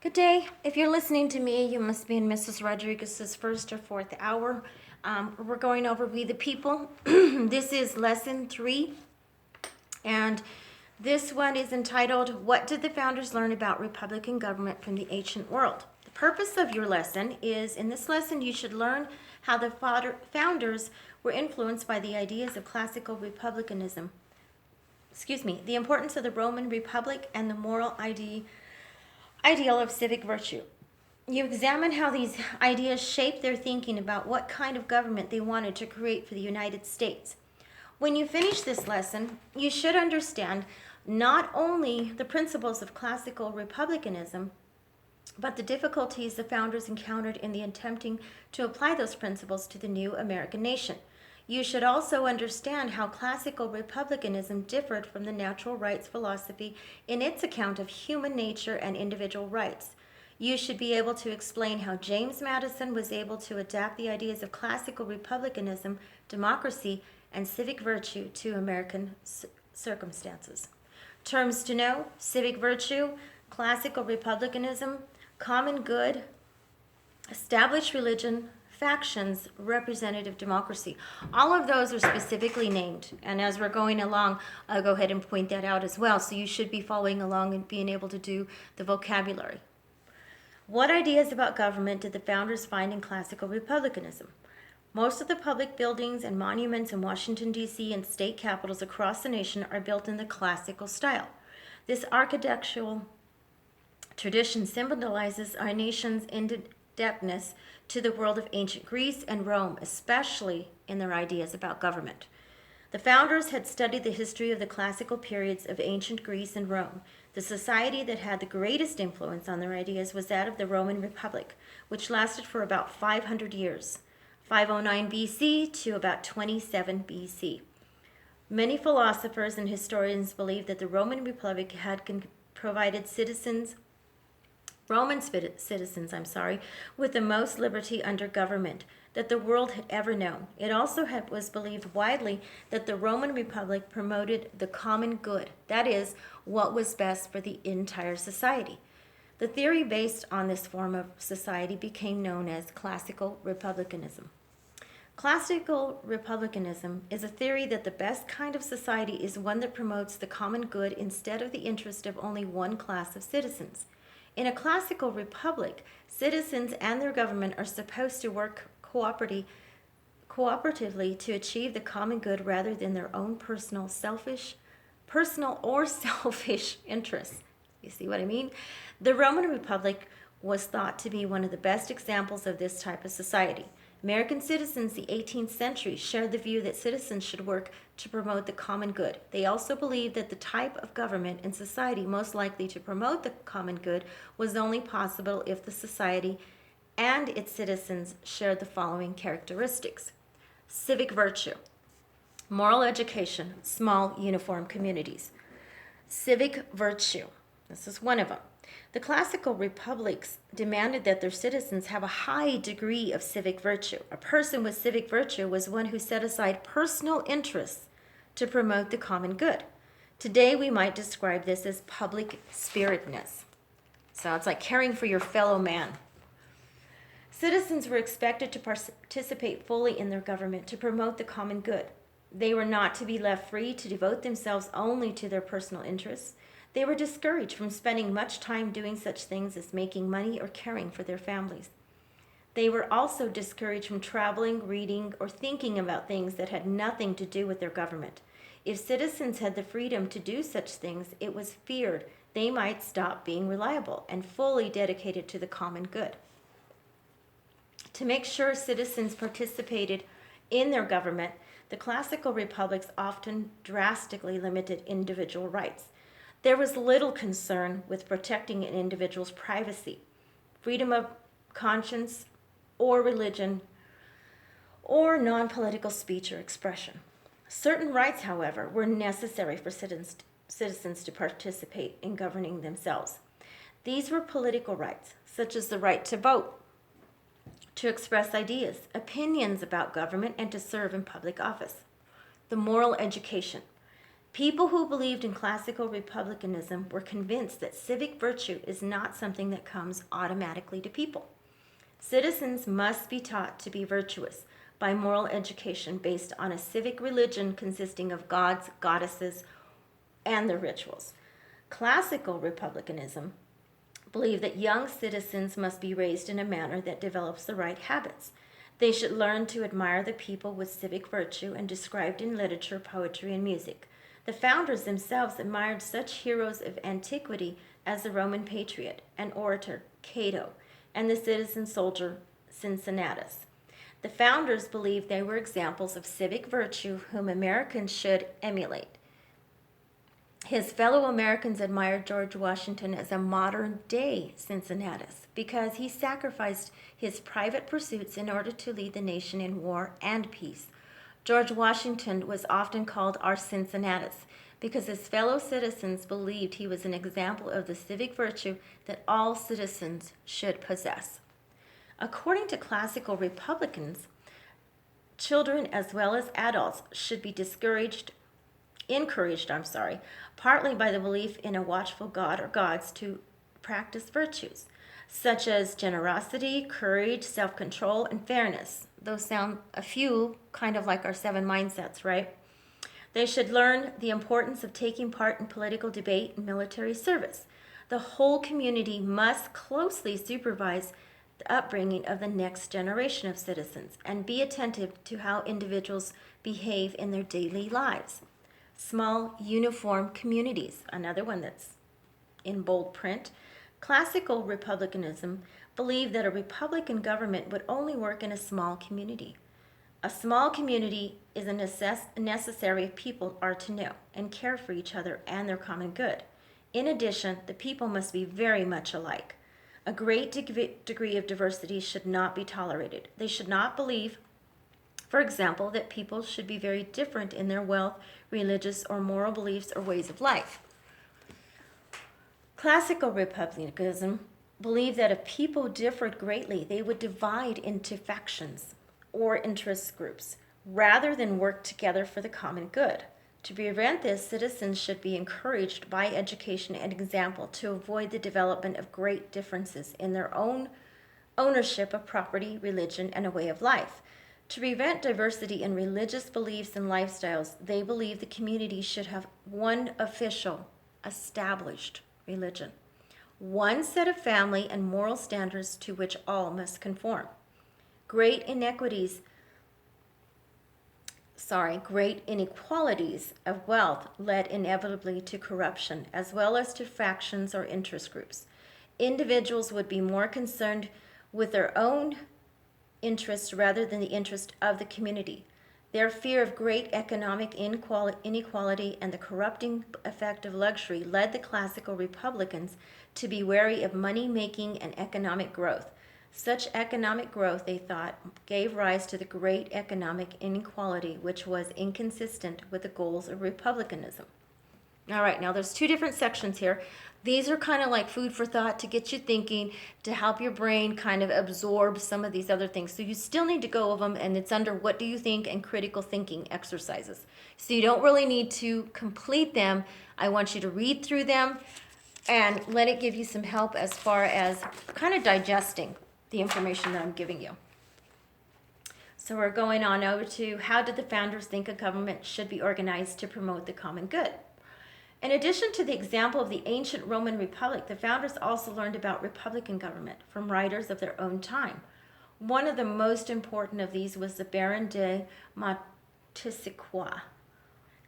Good day. If you're listening to me, you must be in Mrs. Rodriguez's first or fourth hour. We're going over We the People. This is lesson 3, and this one is entitled, What Did the Founders Learn About Republican Government from the Ancient World? The purpose of your lesson is, in this lesson, you should learn how the founders were influenced by the ideas of classical republicanism. The importance of the Roman Republic and the moral ideal of civic virtue. You examine how these ideas shaped their thinking about what kind of government they wanted to create for the United States. When you finish this lesson, you should understand not only the principles of classical republicanism, but the difficulties the founders encountered in the attempting to apply those principles to the new American nation. You should also understand how classical republicanism differed from the natural rights philosophy in its account of human nature and individual rights. You should be able to explain how James Madison was able to adapt the ideas of classical republicanism, democracy, and civic virtue to American circumstances. Terms to know: civic virtue, classical republicanism, common good, established religion, factions, representative democracy. All of those are specifically named, and as we're going along, I'll go ahead and point that out as well, so you should be following along and being able to do the vocabulary. What ideas about government did the founders find in classical republicanism? Most of the public buildings and monuments in Washington, D.C. and state capitals across the nation are built in the classical style. This architectural tradition symbolizes our nation's indebtedness to the world of ancient Greece and Rome, especially in their ideas about government. The founders had studied the history of the classical periods of ancient Greece and Rome. The society that had the greatest influence on their ideas was that of the Roman Republic, which lasted for about 500 years, 509 BC to about 27 BC. Many philosophers and historians believe that the Roman Republic had provided Roman citizens, with the most liberty under government that the world had ever known. It also was believed widely that the Roman Republic promoted the common good, that is, what was best for the entire society. The theory based on this form of society became known as classical republicanism. Classical republicanism is a theory that the best kind of society is one that promotes the common good instead of the interest of only one class of citizens. In a classical republic, citizens and their government are supposed to work cooperatively to achieve the common good rather than their own personal or selfish interests. You see what I mean? The Roman Republic was thought to be one of the best examples of this type of society. American citizens in the 18th century shared the view that citizens should work to promote the common good. They also believed that the type of government and society most likely to promote the common good was only possible if the society and its citizens shared the following characteristics: civic virtue, moral education, small uniform communities. Civic virtue, this is one of them. The classical republics demanded that their citizens have a high degree of civic virtue. A person with civic virtue was one who set aside personal interests to promote the common good. Today, we might describe this as public spiritedness. So it's like caring for your fellow man. Citizens were expected to participate fully in their government to promote the common good. They were not to be left free to devote themselves only to their personal interests. They were discouraged from spending much time doing such things as making money or caring for their families. They were also discouraged from traveling, reading, or thinking about things that had nothing to do with their government. If citizens had the freedom to do such things, it was feared they might stop being reliable and fully dedicated to the common good. To make sure citizens participated in their government, the classical republics often drastically limited individual rights. There was little concern with protecting an individual's privacy, freedom of conscience, or religion, or non-political speech or expression. Certain rights, however, were necessary for citizens to participate in governing themselves. These were political rights, such as the right to vote, to express ideas, opinions about government, and to serve in public office. The moral education. People who believed in classical republicanism were convinced that civic virtue is not something that comes automatically to people. Citizens must be taught to be virtuous by moral education based on a civic religion consisting of gods, goddesses, and their rituals. Classical republicanism believed that young citizens must be raised in a manner that develops the right habits. They should learn to admire the people with civic virtue and described in literature, poetry, and music. The founders themselves admired such heroes of antiquity as the Roman patriot and orator Cato and the citizen soldier Cincinnatus. The founders believed they were examples of civic virtue whom Americans should emulate. His fellow Americans admired George Washington as a modern-day Cincinnatus because he sacrificed his private pursuits in order to lead the nation in war and peace. George Washington was often called our Cincinnatus because his fellow citizens believed he was an example of the civic virtue that all citizens should possess. According to classical Republicans, children as well as adults should be encouraged, partly by the belief in a watchful God or gods to practice virtues, such as generosity, courage, self-control, and fairness. Those sound a few kind of like our 7 mindsets, right? They should learn the importance of taking part in political debate and military service. The whole community must closely supervise the upbringing of the next generation of citizens and be attentive to how individuals behave in their daily lives. Small, uniform communities, another one that's in bold print. Classical republicanism believed that a republican government would only work in a small community. A small community is necessary if people are to know and care for each other and their common good. In addition, the people must be very much alike. A great degree of diversity should not be tolerated. They should not believe, for example, that people should be very different in their wealth, religious, or moral beliefs or ways of life. Classical republicanism believed that if people differed greatly, they would divide into factions or interest groups rather than work together for the common good. To prevent this, citizens should be encouraged by education and example to avoid the development of great differences in their own ownership of property, religion, and a way of life. To prevent diversity in religious beliefs and lifestyles, they believe the community should have one official, established religion, one set of family and moral standards to which all must conform. Great inequalities of wealth led inevitably to corruption, as well as to factions or interest groups. Individuals would be more concerned with their own interests rather than the interest of the community. Their fear of great economic inequality and the corrupting effect of luxury led the classical Republicans to be wary of money-making and economic growth. Such economic growth, they thought, gave rise to the great economic inequality, which was inconsistent with the goals of republicanism. All right, now there's 2 different sections here. These are kind of like food for thought to get you thinking, to help your brain kind of absorb some of these other things. So you still need to go over them, and it's under what do you think and critical thinking exercises. So you don't really need to complete them. I want you to read through them and let it give you some help as far as kind of digesting the information that I'm giving you. So we're going on over to how did the founders think a government should be organized to promote the common good? In addition to the example of the ancient Roman Republic, the founders also learned about republican government from writers of their own time. One of the most important of these was the Baron de Montesquieu,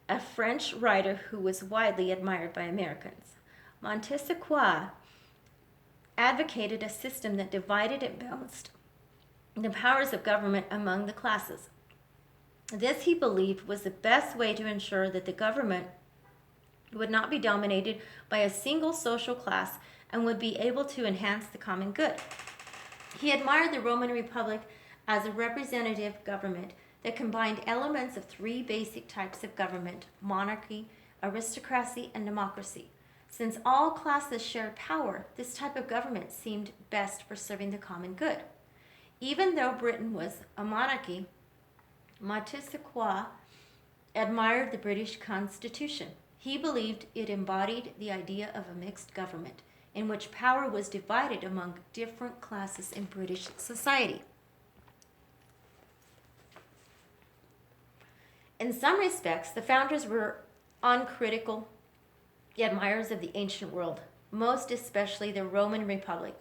a French writer who was widely admired by Americans. Montesquieu advocated a system that divided and balanced the powers of government among the classes. This, he believed, was the best way to ensure that the government would not be dominated by a single social class and would be able to enhance the common good. He admired the Roman Republic as a representative government that combined elements of 3 basic types of government: monarchy, aristocracy, and democracy. Since all classes shared power, this type of government seemed best for serving the common good. Even though Britain was a monarchy, Montesquieu admired the British Constitution, He believed it embodied the idea of a mixed government in which power was divided among different classes in British society. In some respects, the founders were uncritical admirers of the ancient world, most especially the Roman Republic.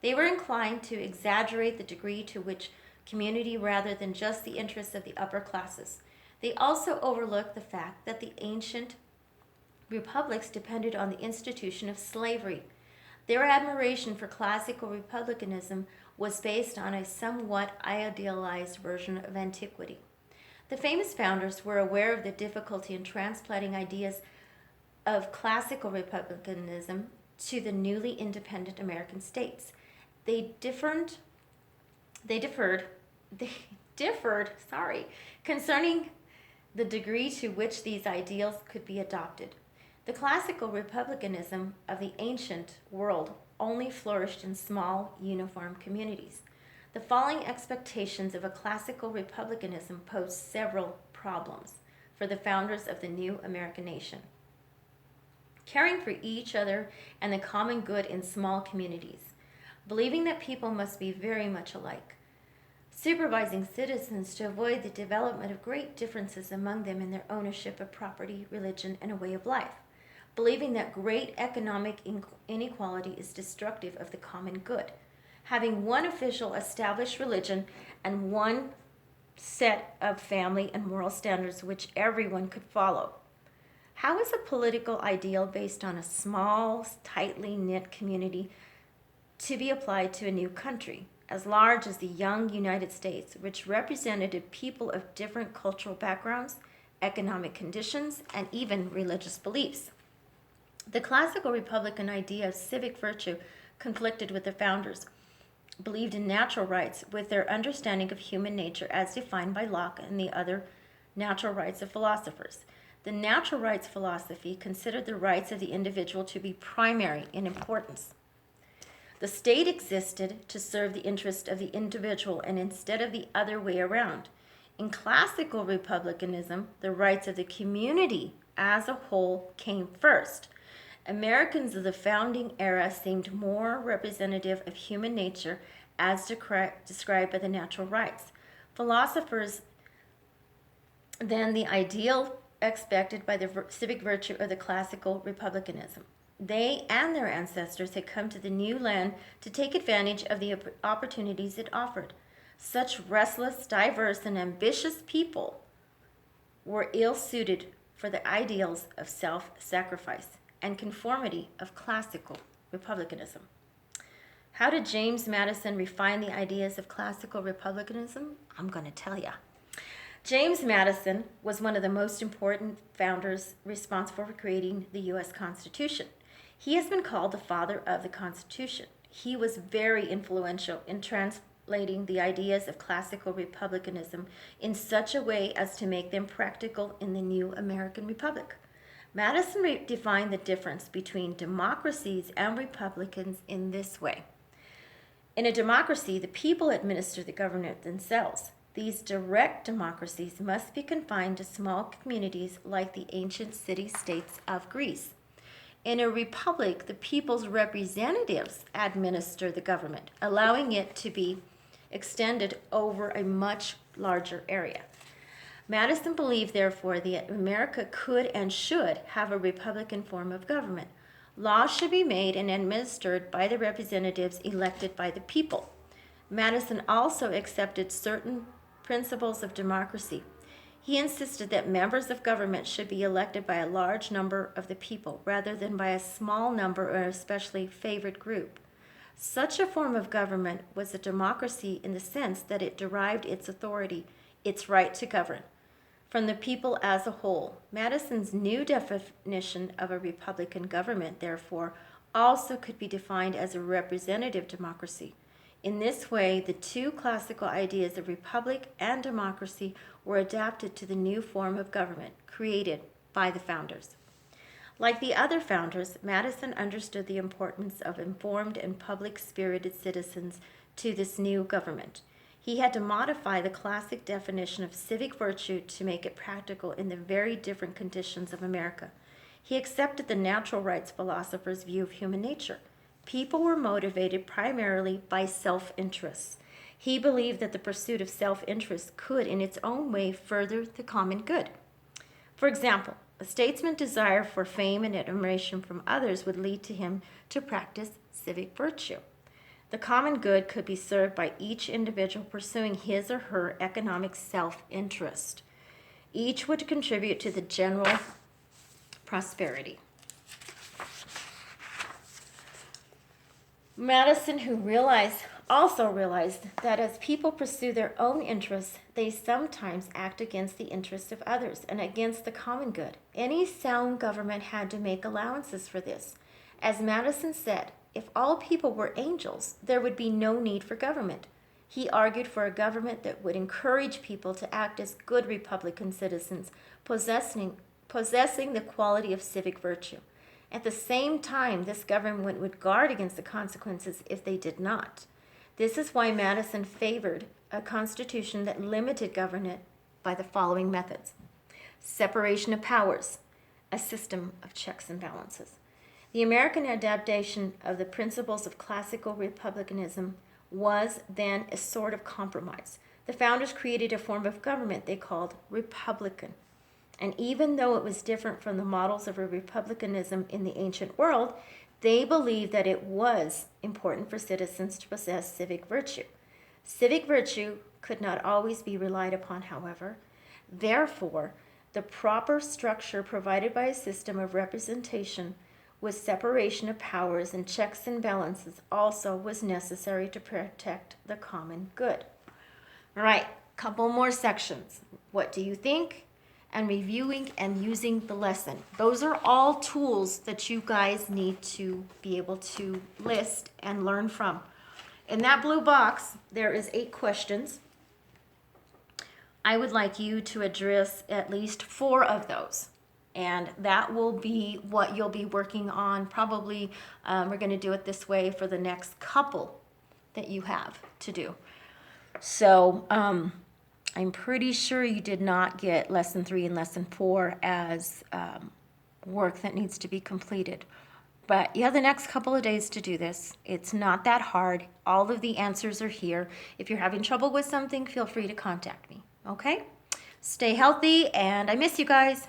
They were inclined to exaggerate the degree to which community rather than just the interests of the upper classes. They also overlooked the fact that the ancient republics depended on the institution of slavery. Their admiration for classical republicanism was based on a somewhat idealized version of antiquity. The famous founders were aware of the difficulty in transplanting ideas of classical republicanism to the newly independent American states. They differed, concerning the degree to which these ideals could be adopted. The classical republicanism of the ancient world only flourished in small, uniform communities. The following expectations of a classical republicanism posed several problems for the founders of the new American nation. Caring for each other and the common good in small communities, believing that people must be very much alike, supervising citizens to avoid the development of great differences among them in their ownership of property, religion, and a way of life, believing that great economic inequality is destructive of the common good, having one official established religion and one set of family and moral standards which everyone could follow. How is a political ideal based on a small, tightly knit community to be applied to a new country as large as the young United States, which represented people of different cultural backgrounds, economic conditions, and even religious beliefs? The classical Republican idea of civic virtue conflicted with the founders, believed in natural rights with their understanding of human nature as defined by Locke and the other natural rights of philosophers. The natural rights philosophy considered the rights of the individual to be primary in importance. The state existed to serve the interest of the individual and instead of the other way around. In classical republicanism, the rights of the community as a whole came first. Americans of the founding era seemed more representative of human nature as described by the natural rights. Philosophers then the ideal expected by the civic virtue of the classical republicanism. They and their ancestors had come to the new land to take advantage of the opportunities it offered. Such restless, diverse, and ambitious people were ill-suited for the ideals of self-sacrifice and conformity of classical republicanism. How did James Madison refine the ideas of classical republicanism? I'm going to tell you. James Madison was one of the most important founders responsible for creating the U.S. Constitution. He has been called the father of the Constitution. He was very influential in translating the ideas of classical republicanism in such a way as to make them practical in the new American Republic. Madison defined the difference between democracies and republicans in this way. In a democracy, the people administer the government themselves. These direct democracies must be confined to small communities like the ancient city-states of Greece. In a republic, the people's representatives administer the government, allowing it to be extended over a much larger area. Madison believed, therefore, that America could and should have a republican form of government. Laws should be made and administered by the representatives elected by the people. Madison also accepted certain principles of democracy. He insisted that members of government should be elected by a large number of the people rather than by a small number or especially favored group. Such a form of government was a democracy in the sense that it derived its authority, its right to govern, from the people as a whole. Madison's new definition of a republican government, therefore, also could be defined as a representative democracy. In this way, the two classical ideas of republic and democracy were adapted to the new form of government created by the founders. Like the other founders, Madison understood the importance of informed and public-spirited citizens to this new government. He had to modify the classic definition of civic virtue to make it practical in the very different conditions of America. He accepted the natural rights philosophers' view of human nature. People were motivated primarily by self-interest. He believed that the pursuit of self-interest could, in its own way, further the common good. For example, a statesman's desire for fame and admiration from others would lead to him to practice civic virtue. The common good could be served by each individual pursuing his or her economic self-interest. Each would contribute to the general prosperity. Madison, also realized that as people pursue their own interests, they sometimes act against the interests of others and against the common good. Any sound government had to make allowances for this. As Madison said, if all people were angels, there would be no need for government. He argued for a government that would encourage people to act as good Republican citizens, possessing the quality of civic virtue. At the same time, this government would guard against the consequences if they did not. This is why Madison favored a constitution that limited government by the following methods: separation of powers, a system of checks and balances. The American adaptation of the principles of classical republicanism was then a sort of compromise. The founders created a form of government they called republican. And even though it was different from the models of a republicanism in the ancient world, they believed that it was important for citizens to possess civic virtue. Civic virtue could not always be relied upon, however. Therefore, the proper structure provided by a system of representation with separation of powers and checks and balances also was necessary to protect the common good. All right, couple more sections. What do you think? And reviewing and using the lesson. Those are all tools that you guys need to be able to list and learn from. In that blue box, there is 8 questions. I would like you to address at least 4 of those. And that will be what you'll be working on. Probably we're going to do it this way for the next couple that you have to do. So I'm pretty sure you did not get lesson 3 and lesson 4 as work that needs to be completed. But you have the next couple of days to do this. It's not that hard. All of the answers are here. If you're having trouble with something, feel free to contact me. Okay? Stay healthy, and I miss you guys.